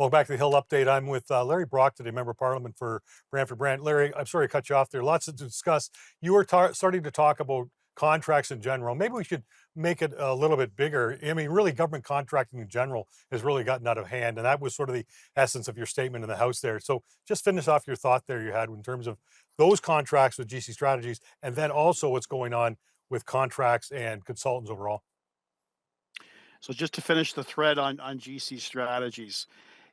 Welcome back to the Hill Update. I'm with Larry Brock today, Member of Parliament for Brantford-Brant. Larry, I'm sorry to cut you off there. Lots to discuss. You were starting to talk about contracts in general. Maybe we should make it a little bit bigger. I mean, really, government contracting in general has really gotten out of hand, and that was sort of the essence of your statement in the House there. So just finish off your thought there you had in terms of those contracts with GC Strategies, and then also what's going on with contracts and consultants overall. So just to finish the thread on GC Strategies,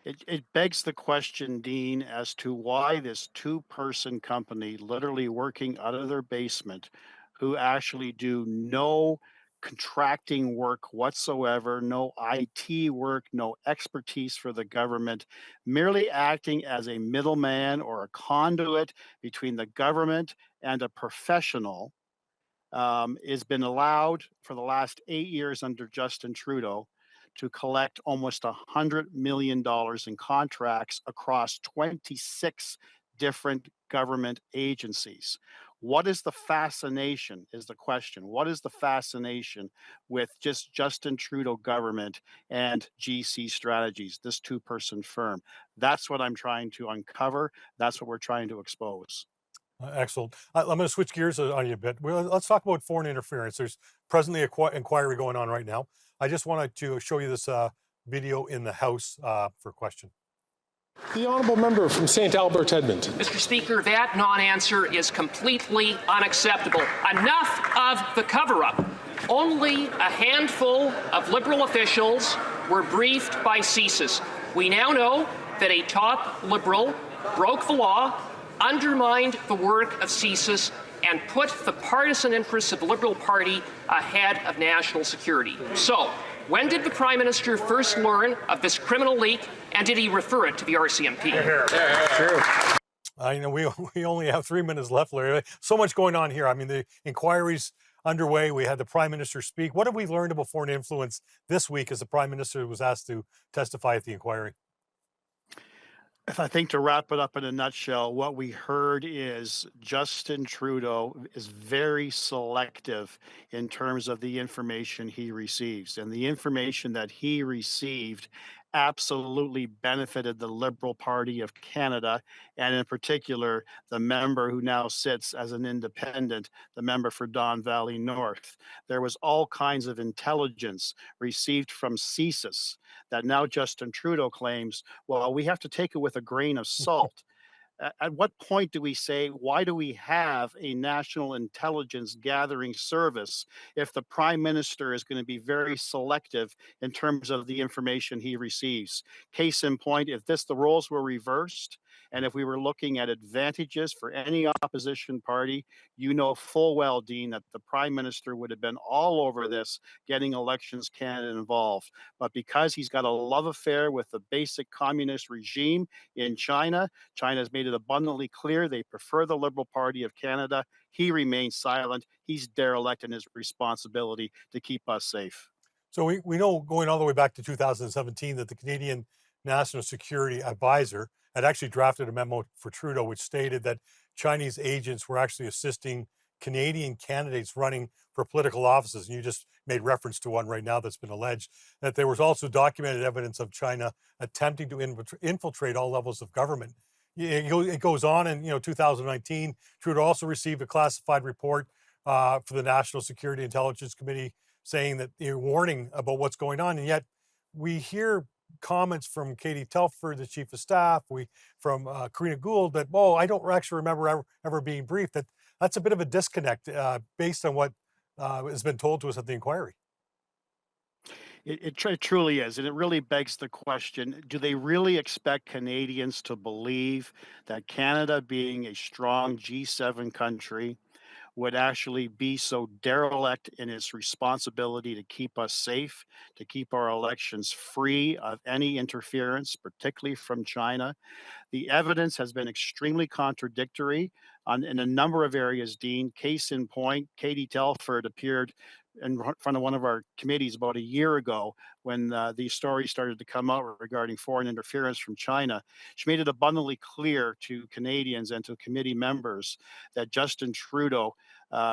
it begs the question, Dean, as to why this two-person company, literally working out of their basement, who actually do no contracting work whatsoever, no IT work, no expertise for the government, merely acting as a middleman or a conduit between the government and a professional, has been allowed for the last 8 years under Justin Trudeau to collect almost $100 million in contracts across 26 different government agencies. What is the fascination, is the question. What is the fascination with just Justin Trudeau government and GC Strategies, this two-person firm? That's what I'm trying to uncover. That's what we're trying to expose. Excellent. I'm going to switch gears on you a bit. Well, let's talk about foreign interference. There's presently an inquiry going on right now. I just wanted to show you this video in the House for a question. The honourable member from St. Albert, Edmonton. Mr. Speaker, that non-answer is completely unacceptable. Enough of the cover-up. Only a handful of Liberal officials were briefed by CSIS. We now know that a top Liberal broke the law, undermined the work of CSIS, and put the partisan interests of the Liberal Party ahead of national security. So, when did the Prime Minister first learn of this criminal leak, and did he refer it to the RCMP? True. I know we only have 3 minutes left, Larry. So much going on here. I mean, the inquiry's underway. We had the Prime Minister speak. What have we learned about foreign influence this week as the Prime Minister was asked to testify at the inquiry? If I think to wrap it up in a nutshell, what we heard is Justin Trudeau is very selective in terms of the information he receives. And the information that he received absolutely benefited the Liberal Party of Canada, and in particular, the member who now sits as an independent, the member for Don Valley North. There was all kinds of intelligence received from CSIS that now Justin Trudeau claims, well, we have to take it with a grain of salt. At what point do we say, why do we have a national intelligence gathering service if the Prime Minister is going to be very selective in terms of the information he receives? Case in point, if the roles were reversed, and if we were looking at advantages for any opposition party, you know full well, Dean, that the Prime Minister would have been all over this, getting Elections Canada involved. But because he's got a love affair with the basic communist regime in China, China's made it abundantly clear they prefer the Liberal Party of Canada. He remains silent. He's derelict in his responsibility to keep us safe. So we know going all the way back to 2017 that the Canadian National Security Advisor had actually drafted a memo for Trudeau, which stated that Chinese agents were actually assisting Canadian candidates running for political offices. And you just made reference to one right now that's been alleged, that there was also documented evidence of China attempting to infiltrate all levels of government. It goes on in 2019. Trudeau also received a classified report for the National Security Intelligence Committee saying that they're warning about what's going on. And yet we hear comments from Katie Telford, the Chief of Staff, from Karina Gould that, I don't actually remember ever being briefed. That's a bit of a disconnect based on what has been told to us at the inquiry. It truly is. And it really begs the question, do they really expect Canadians to believe that Canada, being a strong G7 country, would actually be so derelict in its responsibility to keep us safe, to keep our elections free of any interference, particularly from China? The evidence has been extremely contradictory in a number of areas, Dean. Case in point, Katie Telford appeared in front of one of our committees about a year ago when these stories started to come out regarding foreign interference from China. She made it abundantly clear to Canadians and to committee members that Justin Trudeau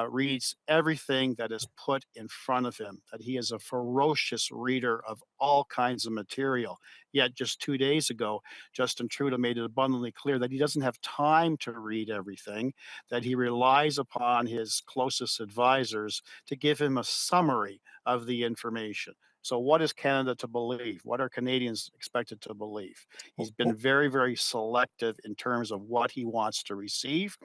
reads everything that is put in front of him, that he is a ferocious reader of all kinds of material. Yet just 2 days ago, Justin Trudeau made it abundantly clear that he doesn't have time to read everything, that he relies upon his closest advisors to give him a summary of the information. So, what is Canada to believe? What are Canadians expected to believe? He's been very, very selective in terms of what he wants to receive.